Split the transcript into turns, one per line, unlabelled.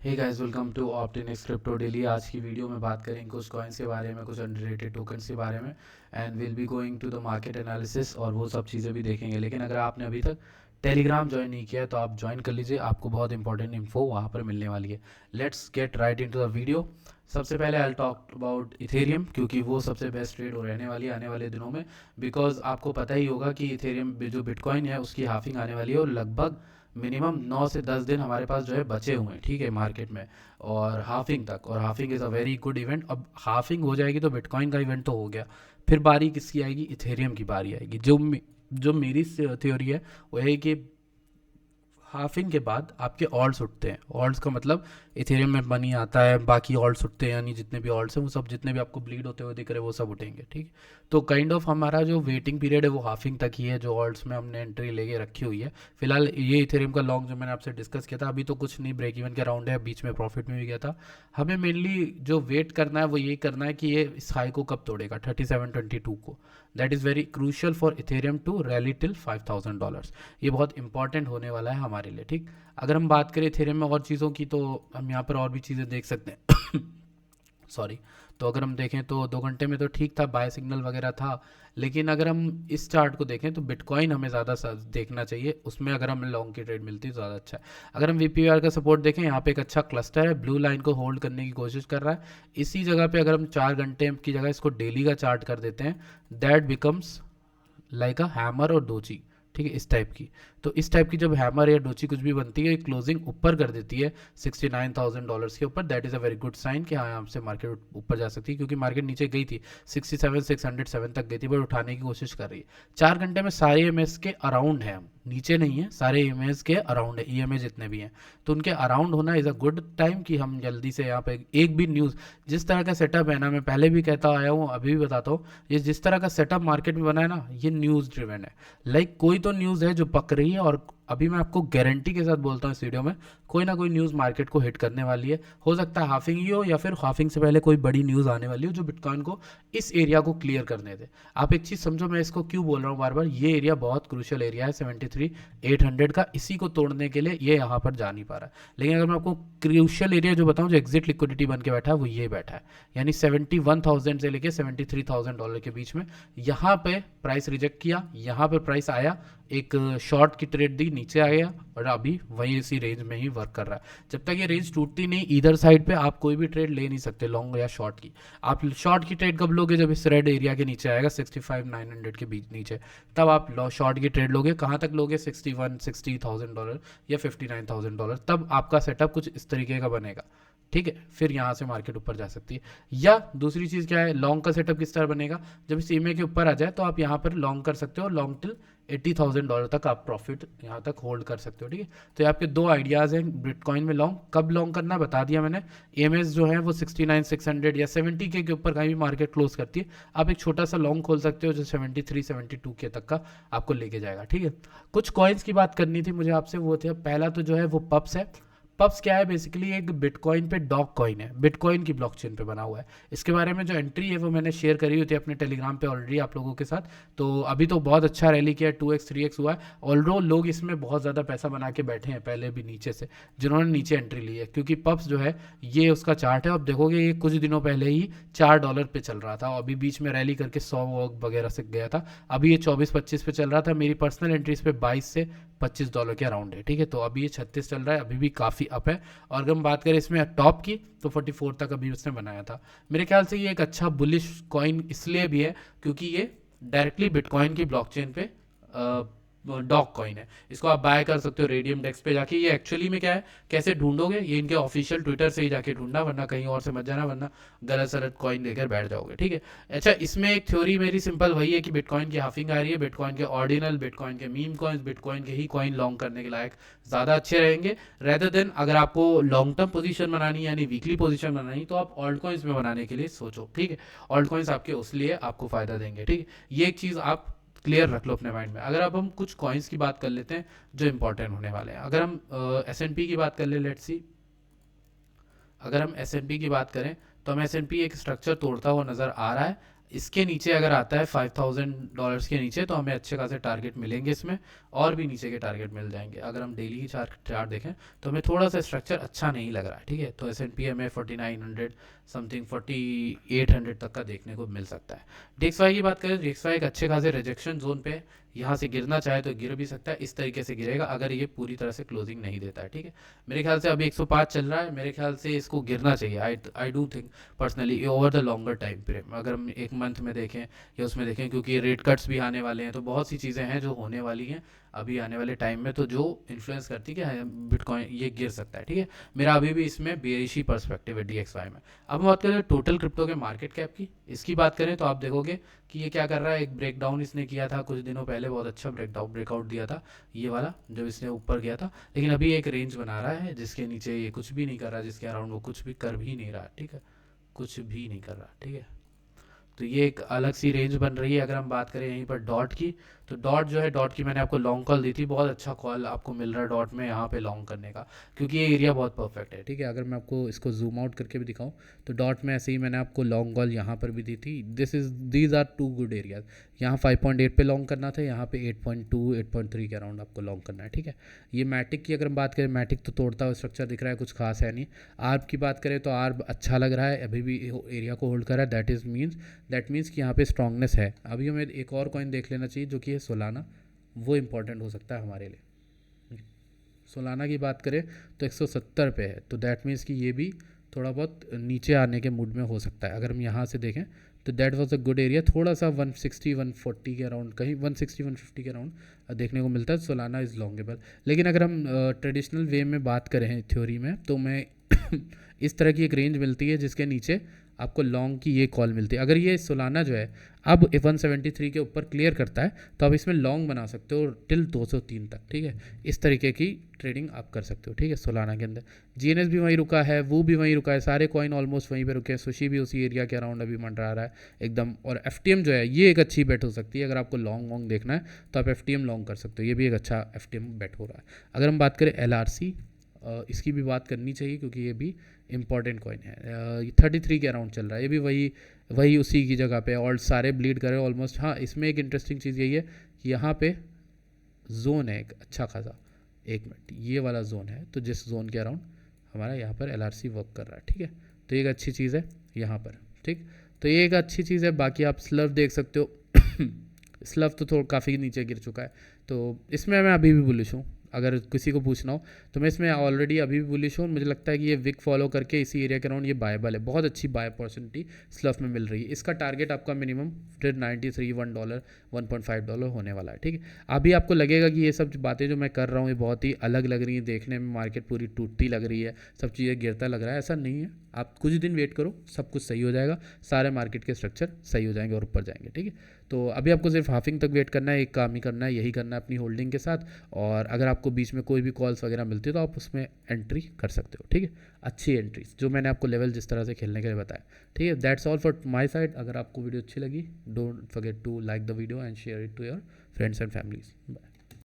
Hey guys, welcome to ऑप्टिनिक्स crypto daily. आज की वीडियो में बात करेंगे कुछ कॉइन्स के बारे में, कुछ अनरिलेटेड टोकन्स के बारे में, and will be going to the market analysis और वो सब चीज़ें भी देखेंगे। लेकिन अगर आपने अभी तक टेलीग्राम ज्वाइन नहीं किया है तो आप ज्वाइन कर लीजिए, आपको बहुत इंपॉर्टेंट इन्फो वहाँ पर मिलने वाली है। Let's get right into the video. सबसे पहले आई टॉक अबाउट इथेरियम, क्योंकि वो सबसे बेस्ट ट्रेड हो रहने वाली है आने वाले दिनों में। बिकॉज आपको पता ही होगा कि इथेरियम जो बिटकॉइन है उसकी हाफिंग आने वाली है, और लगभग मिनिमम 9 से 10 दिन हमारे पास जो है बचे हुए हैं, ठीक है, मार्केट में और हाफिंग तक। और halving is a very good event. अब हाफिंग हो जाएगी तो बिटकॉइन का इवेंट तो हो गया, फिर बारी किसकी आएगी? इथेरियम की बारी आएगी। जो मेरी थ्योरी है वो है कि हाफिंग के बाद आपके ऑल्ट्स उठते हैं। ऑल्ट्स का मतलब इथेरियम में मनी आता है, बाकी ऑल्ट्स उठते हैं, यानी जितने भी ऑल्ट्स हैं वो सब, जितने भी आपको ब्लीड होते हुए दिख रहे हैं वो सब उठेंगे, ठीक है। तो काइंड ऑफ हमारा जो वेटिंग पीरियड है वो हाफिंग तक ही है, जो ऑल्ट्स में हमने एंट्री लेके रखी हुई है। फिलहाल ये इथेरियम का लॉन्ग जो मैंने आपसे डिस्कस किया था, अभी तो कुछ नहीं, ब्रेक इवन के राउंड है, बीच में प्रॉफिट में भी गया था। हमें मेनली जो वेट करना है वो यही करना है कि ये इस हाई को कब तोड़ेगा, 3722 को। That is very crucial for Ethereum to rally till $5000। ये बहुत इंपॉर्टेंट होने वाला है हमारे लिए, ठीक। अगर हम बात करें इथेरियम में और चीज़ों की तो हम यहाँ पर और भी चीज़ें देख सकते हैं। सॉरी। तो अगर हम देखें तो 2 घंटे में तो ठीक था, बाय सिग्नल वगैरह था। लेकिन अगर हम इस चार्ट को देखें तो बिटकॉइन हमें ज़्यादा देखना चाहिए, उसमें अगर हमें लॉन्ग की ट्रेड मिलती है ज़्यादा अच्छा है। अगर हम वीपीआर का सपोर्ट देखें, यहाँ पे एक अच्छा क्लस्टर है, ब्लू लाइन को होल्ड करने की कोशिश कर रहा है। इसी जगह पे अगर हम 4 घंटे की जगह इसको डेली का चार्ट कर देते हैं, that becomes like a hammer और डोची, ठीक है, इस टाइप की। तो इस टाइप की जब हैमर या डोची कुछ भी बनती है, क्लोजिंग ऊपर कर देती है $69,000 के ऊपर, that is a very good sign कि हाँ यहाँ से मार्केट ऊपर जा सकती है। क्योंकि मार्केट नीचे गई थी, 67,607 तक गई थी, बट उठाने की कोशिश कर रही है। 4 घंटे में सारे ईएमएस के अराउंड है, हम नीचे नहीं है, सारे ईएमएस के अराउंड है, ईएमए जितने भी हैं। तो उनके अराउंड होना इज़ अ गुड टाइम कि हम जल्दी से यहाँ पे एक भी न्यूज़, जिस तरह का सेटअप है ना, मैं पहले भी कहता आया हूँ, अभी भी बताता हूँ, ये जिस तरह का सेटअप मार्केट में बना है ना, ये न्यूज़ ड्रिवन है। कोई तो न्यूज़ है जो पक रही है, और अभी मैं आपको गारंटी के साथ बोलता हूँ इस वीडियो में, कोई ना कोई न्यूज़ मार्केट को हिट करने वाली है। हो सकता है हाफिंग ही हो, या फिर हाफिंग से पहले कोई बड़ी न्यूज़ आने वाली हो जो बिटकॉइन को इस एरिया को क्लियर करने दे। आप एक चीज़ समझो, मैं इसको क्यों बोल रहा हूँ बार बार, ये एरिया बहुत क्रूशियल एरिया है 73,800 का, इसी को तोड़ने के लिए ये यहाँ पर जा नहीं पा रहा है। लेकिन अगर मैं आपको क्रूशियल एरिया जो बताऊँ, जो एग्जिट लिक्विडिटी बन के बैठा है, वो ये बैठा है, यानी 71,000 से लेकर $73,000 के बीच में। यहाँ पे प्राइस रिजेक्ट किया, यहाँ पे प्राइस आया, एक शॉर्ट की ट्रेड दी, नीचे आ गया, और अभी वही इसी रेंज में ही वर्क कर रहा है। जब तक ये रेंज टूटती नहीं इधर साइड पे, आप कोई भी ट्रेड ले नहीं सकते, लॉन्ग या शॉर्ट की। आप शॉर्ट की ट्रेड कब लोगे? जब इस रेड एरिया के नीचे आएगा, 65,900 के बीच नीचे, तब आप शॉर्ट की ट्रेड लोगे। कहाँ तक लोगे? $60,000 या $59,000, तब आपका सेटअप कुछ इस तरीके का बनेगा, ठीक है। फिर यहाँ से मार्केट ऊपर जा सकती है। या दूसरी चीज़ क्या है, लॉन्ग का सेटअप किस तरह बनेगा? जब इस ईएमए के ऊपर आ जाए तो आप यहाँ पर लॉन्ग कर सकते हो, लॉन्ग टिल $80,000 तक आप प्रॉफिट यहाँ तक होल्ड कर सकते हो, ठीक है। तो ये आपके दो आइडियाज़ हैं बिटकॉइन में। लॉन्ग कब लॉन्ग करना बता दिया मैंने। ईएमएस जो है वो 69,600 या 70 के ऊपर कहीं भी मार्केट क्लोज करती है, आप एक छोटा सा लॉन्ग खोल सकते हो जो 73-72 के तक का आपको लेके जाएगा, ठीक है। कुछ कॉइन्स की बात करनी थी मुझे आपसे, वो थे, पहला तो जो है वो पप्स है। पप्स क्या है? बेसिकली एक बिटकॉइन पे डॉग कॉइन है, बिटकॉइन की ब्लॉकचेन पे बना हुआ है। इसके बारे में जो एंट्री है वो मैंने शेयर करी हुई थी अपने टेलीग्राम पे ऑलरेडी आप लोगों के साथ। तो अभी तो बहुत अच्छा रैली किया, 2x 3x हुआ है। ऑलरो लोग इसमें बहुत ज़्यादा पैसा बना के बैठे हैं पहले भी नीचे से, जिन्होंने नीचे एंट्री ली है। क्योंकि पप्स जो है, ये उसका चार्ट है, अब देखोगे ये कुछ दिनों पहले ही $4 पे चल रहा था, अभी बीच में रैली करके 100 वगैरह से गया था। अभी ये 24-25 पे चल रहा था। मेरी पर्सनल एंट्रीज पे $22 से $25 के अराउंड है, ठीक है। तो अभी ये 36 चल रहा है, अभी भी काफ़ी अप है। और अगर हम बात करें इसमें टॉप की, तो 44 तक अभी उसने बनाया था। मेरे ख्याल से ये एक अच्छा बुलिश कॉइन इसलिए भी है क्योंकि ये डायरेक्टली बिटकॉइन की ब्लॉकचेन पे डॉग कॉइन है। इसको आप बाय कर सकते हो रेडियम डेक्स पे जाके। ये एक्चुअली में क्या है, कैसे ढूंढोगे? ये इनके ऑफिशियल ट्विटर से ही जाके ढूंढना, वरना कहीं और से मत जाना, वरना गलत सलत कॉइन लेकर बैठ जाओगे, ठीक है। अच्छा, इसमें एक थ्योरी मेरी सिंपल वही है कि बिटकॉइन की हाफिंग आ रही है, बिटकॉइन के ऑर्डिनल, बिटकॉइन के मीम कॉइन्स, बिटकॉइन के ही कॉइन लॉन्ग करने के लायक ज़्यादा अच्छे रहेंगे, रेदर देन अगर आपको लॉन्ग टर्म पोजीशन बनानी, यानी वीकली पोजीशन बनानी, तो आप ऑल्ट कॉइन्स में बनाने के लिए सोचो, ठीक है। ऑल्ट कॉइन्स आपके उस लिए आपको फ़ायदा देंगे, ठीक है। ये एक चीज़ आप क्लियर रख लो अपने माइंड में। अगर अब हम कुछ कॉइन्स की बात कर लेते हैं जो इंपॉर्टेंट होने वाले हैं। अगर हम S&P की बात कर ले, लेट्स सी, अगर हम S&P की बात करें तो हमें S&P एक स्ट्रक्चर तोड़ता हुआ नज़र आ रहा है। इसके नीचे अगर आता है $5000 के नीचे तो हमें अच्छे खासे टारगेट मिलेंगे इसमें, और भी नीचे के टारगेट मिल जाएंगे। अगर हम डेली की चार्ट देखें तो हमें थोड़ा सा स्ट्रक्चर अच्छा नहीं लग रहा है, ठीक है। तो S&P हमें 4900 समथिंग 4800 तक का देखने को मिल सकता है। DXY की बात करें तो DXY एक अच्छे खासे रिजेक्शन जोन पे है, यहाँ से गिरना चाहे तो गिर भी सकता है, इस तरीके से गिरेगा अगर ये पूरी तरह से क्लोजिंग नहीं देता है, ठीक है। मेरे ख्याल से अभी 105 चल रहा है, मेरे ख्याल से इसको गिरना चाहिए। I do think personally over the longer time frame, अगर हम एक मंथ में देखें या उसमें देखें, क्योंकि रेट कट्स भी आने वाले हैं, तो बहुत सी चीज़ें हैं जो होने वाली हैं अभी आने वाले टाइम में, तो जो इन्फ्लुएंस करती है कि बिटकॉइन ये गिर सकता है, ठीक है। मेरा अभी भी इसमें बेरिशी पर्सपेक्टिव है DXY में। अब हम बात करें टोटल क्रिप्टो के मार्केट कैप की, इसकी बात करें तो आप देखोगे कि ये क्या कर रहा है, एक ब्रेकडाउन इसने किया था कुछ दिनों पहले, बहुत अच्छा ब्रेकआउट दिया था ये वाला, जब इसने ऊपर गया था। लेकिन अभी एक रेंज बना रहा है जिसके नीचे ये कुछ भी नहीं कर रहा, जिसके अराउंड वो कुछ भी कर भी नहीं रहा, ठीक है, कुछ भी नहीं कर रहा, ठीक है। तो ये एक अलग सी रेंज बन रही है। अगर हम बात करें यहीं पर डॉट की, तो डॉट जो है, डॉट की मैंने आपको लॉन्ग कॉल दी थी, बहुत अच्छा कॉल आपको मिल रहा है डॉट में यहाँ पे लॉन्ग करने का, क्योंकि ये एरिया बहुत परफेक्ट है, ठीक है। अगर मैं आपको इसको जूम आउट करके भी दिखाऊं तो डॉट में ऐसे ही मैंने आपको लॉन्ग कॉल यहाँ पर भी दी थी। These are two good areas. यहाँ 5.8 पे लॉन्ग करना था, यहाँ पे 8.2 8.3 के अराउंड आपको लॉन्ग करना है, ठीक है। ये मैटिक की अगर हम बात करें, मैटिक तो तोड़ता हुआ स्ट्रक्चर दिख रहा है, कुछ खास है नहीं। आर्ब की बात करें तो आर्ब अच्छा लग रहा है, अभी भी एरिया को होल्ड कर रहा है, दैट मीन्स कि यहाँ पे स्ट्रांगनेस है। अभी हमें एक और कॉइन देख लेना चाहिए जो कि है सोलाना, वो इंपॉर्टेंट हो सकता है हमारे लिए। सोलाना की बात करें तो 170 पे है, तो दैट मीन्स कि ये भी थोड़ा बहुत नीचे आने के मूड में हो सकता है। अगर हम यहाँ से देखें तो that was a good area, थोड़ा सा 160 140 के अराउंड, कहीं 160 150 के अराउंड देखने को मिलता है। Solana is longable. लेकिन अगर हम ट्रेडिशनल वे में बात करें थ्योरी में, तो मैं इस तरह की एक रेंज मिलती है जिसके नीचे आपको लॉन्ग की ये कॉल मिलती है। अगर ये सोलाना जो है अब 173 के ऊपर क्लियर करता है तो आप इसमें लॉन्ग बना सकते हो टिल 203 तक, ठीक है। इस तरीके की ट्रेडिंग आप कर सकते हो, ठीक है, सोलाना के अंदर। जीएनएस भी वहीं रुका है, वो भी वहीं रुका है, सारे कॉइन ऑलमोस्ट वहीं पे रुके हैं। सुशी भी उसी एरिया के अराउंड अभी मंडरा रहा है एकदम। और एफटीएम जो है ये एक अच्छी बेट हो सकती है, अगर आपको लॉन्ग वॉन्ग देखना है तो आप एफटीएम लॉन्ग कर सकते हो, ये भी एक अच्छा एफटीएम बेट हो रहा है। अगर हम बात करें एलआरसी, इसकी भी बात करनी चाहिए क्योंकि ये भी इंपॉर्टेंट कॉइन है। 33 के अराउंड चल रहा है, ये भी वही उसी की जगह पे, और सारे ब्लीड कर रहे हैं ऑलमोस्ट। हाँ, इसमें एक इंटरेस्टिंग चीज़ यही है कि यहाँ पे जोन है एक अच्छा खासा, एक मिनट, ये वाला जोन है, तो जिस जोन के अराउंड हमारा यहाँ पर एलआरसी वर्क कर रहा है, ठीक है। तो एक अच्छी चीज़ है यहाँ पर, ठीक। तो ये एक अच्छी चीज़ है। बाकी आप स्लव देख सकते हो स्लव तो थोड़ा काफ़ी नीचे गिर चुका है, तो इसमें मैं अभी भी बुलिश हूँ। अगर किसी को पूछना हो तो मैं इसमें ऑलरेडी अभी भी बुलिश हूँ। मुझे लगता है कि ये विक फॉलो करके इसी एरिया के अराउंड ये बायबल है, बहुत अच्छी बाय अपॉर्चुनिटी स्लफ में मिल रही है। इसका टारगेट आपका मिनिमम $93 $1 $1.5 होने वाला है, ठीक है। अभी आपको लगेगा कि ये सब बातें जो मैं कर रहा हूँ ये बहुत ही अलग लग रही हैं देखने में, मार्केट पूरी टूटती लग रही है, सब चीज़ें गिरता लग रहा है, ऐसा नहीं है। आप कुछ दिन वेट करो, सब कुछ सही हो जाएगा, सारे मार्केट के स्ट्रक्चर सही हो जाएंगे और ऊपर जाएंगे, ठीक है। तो अभी आपको सिर्फ हाफिंग तक वेट करना है, एक काम ही करना है, यही करना है अपनी होल्डिंग के साथ। और अगर आपको बीच में कोई भी कॉल्स वगैरह मिलती है तो आप उसमें एंट्री कर सकते हो, ठीक है। अच्छी एंट्रीज जो मैंने आपको लेवल जिस तरह से खेलने के लिए बताया, ठीक है। That's all for my side. अगर आपको वीडियो अच्छी लगी, don't forget to like the video and share it to your friends and families. Bye.